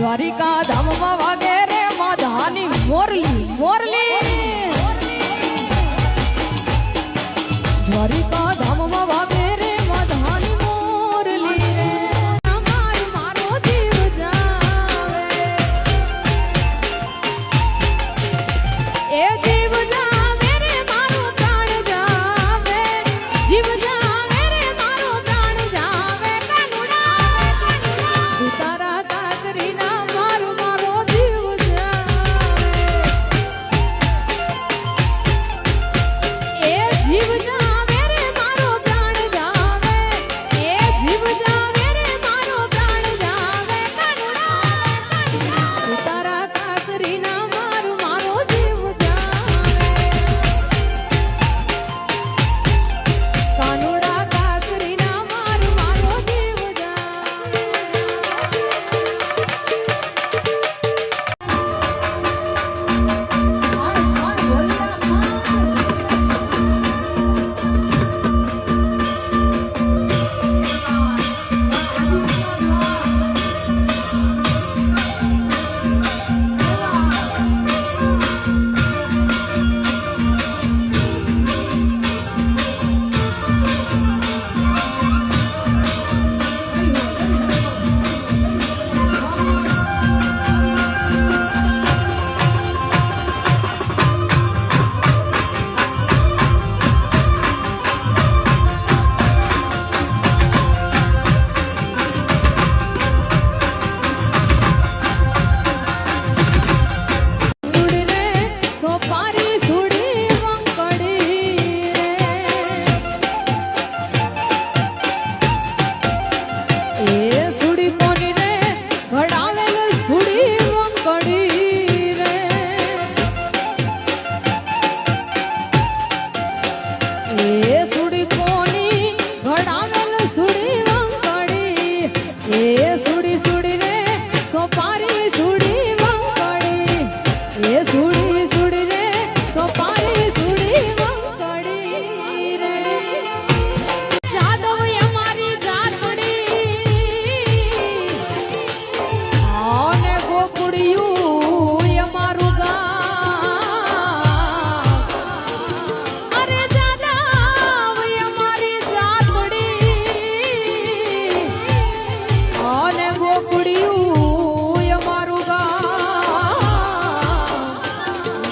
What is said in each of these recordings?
દ્વારિકા ધામમાં વાગે રે માધાની મોરલી મોરલી દ્વારિકા ધામમાં વાગે રે માધાની મોરલી રે મારો જીવ જાવે એ જીવ જાવે રે મારો પ્રાણ જાવે જીવ જાવે રે મારો પ્રાણ જાવે કાનુડા તારા કાતરીના મારો જીવ જાવે એ જીવ જાવે રે મારો પ્રાણ જાવે એ જીવ જાવે રે મારો પ્રાણ જાવે કાનુડા તારા કાતરીના મારો જીવ જાવે કાનુડા કાતરીના મારો જીવ જાવે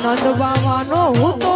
નંદ બાવાનો હું તો